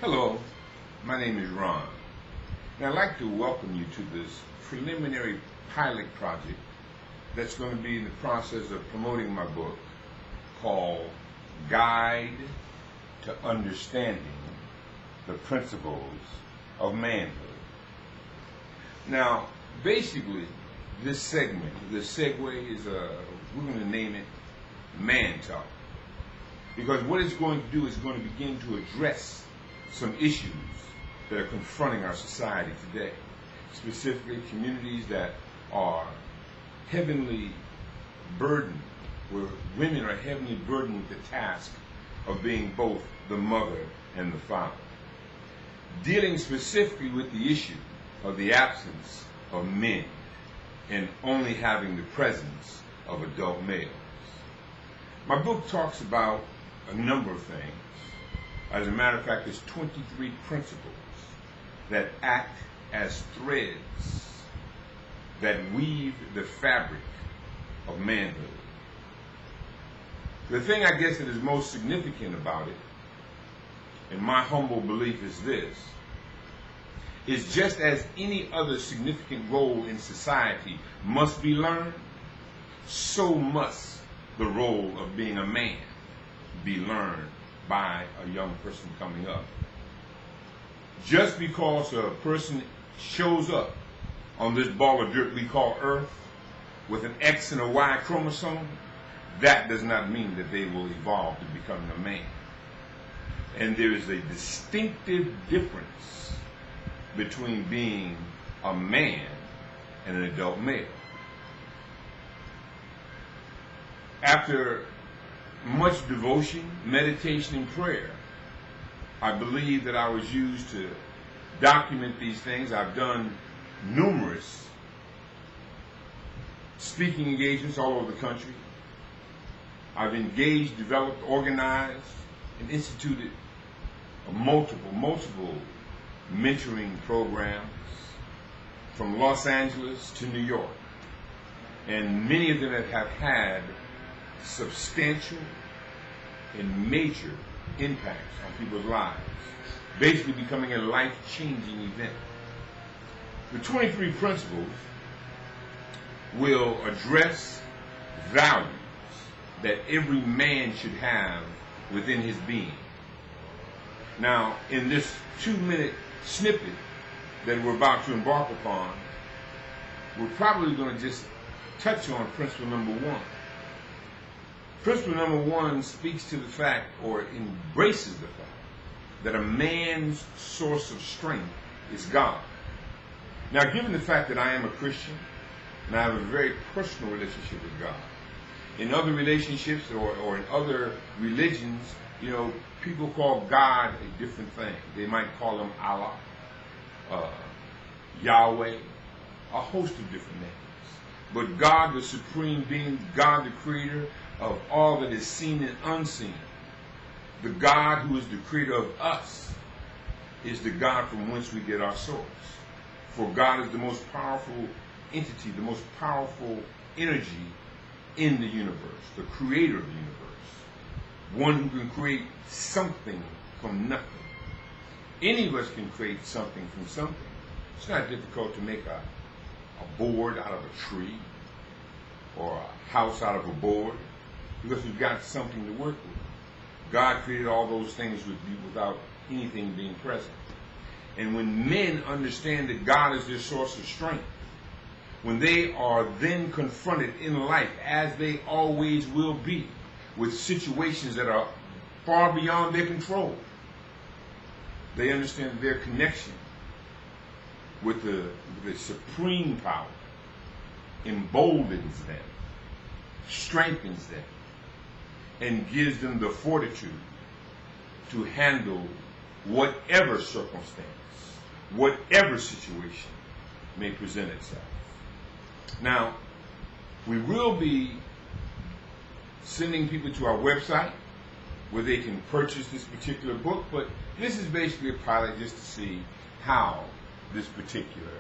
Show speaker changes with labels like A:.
A: Hello, my name is Ron, and I'd like to welcome you to this preliminary pilot project that's going to be in the process of promoting my book called Guide to Understanding the Principles of Manhood. Now, basically, this segment, this segue is, we're going to name it Man Talk, because what it's going to do is going to begin to address some issues that are confronting our society today, specifically communities that are heavily burdened, where women are heavily burdened with the task of being both the mother and the father. Dealing specifically with the issue of the absence of men and only having the presence of adult males. My book talks about a number of things. As a matter of fact, there's 23 principles that act as threads that weave the fabric of manhood. The thing I guess that is most significant about it, in my humble belief, is this: is just as any other significant role in society must be learned, so must the role of being a man be learned by a young person coming up. Just because a person shows up on this ball of dirt we call Earth with an X and a Y chromosome, that does not mean that they will evolve to becoming a man. And there is a distinctive difference between being a man and an adult male. After much devotion, meditation, and prayer, I believe that I was used to document these things. I've done numerous speaking engagements all over the country. I've engaged, developed, organized, and instituted multiple mentoring programs from Los Angeles to New York. And many of them have had substantial and major impacts on people's lives, basically becoming a life-changing event. The 23 principles will address values that every man should have within his being. Now, in this 2-minute snippet that we're about to embark upon, we're probably going to just touch on principle number 1. Principle number 1 speaks to the fact, or embraces the fact, that a man's source of strength is God. Now, given the fact that I am a Christian, and I have a very personal relationship with God, in other relationships or in other religions, people call God a different thing. They might call him Allah, Yahweh, a host of different names. But God, the supreme being, God, the creator of all that is seen and unseen, the God who is the creator of us, is the God from whence we get our source. For God is the most powerful entity, the most powerful energy in the universe, the creator of the universe, one who can create something from nothing. Any of us can create something from something. It's not difficult to make a board out of a tree or a house out of a board, because we've got something to work with. God created all those things without anything being present. And when men understand that God is their source of strength, when they are then confronted in life, as they always will be, with situations that are far beyond their control, they understand their connection with the supreme power emboldens them, strengthens them, and gives them the fortitude to handle whatever circumstance, whatever situation may present itself. Now, we will be sending people to our website where they can purchase this particular book, but this is basically a pilot just to see how this particular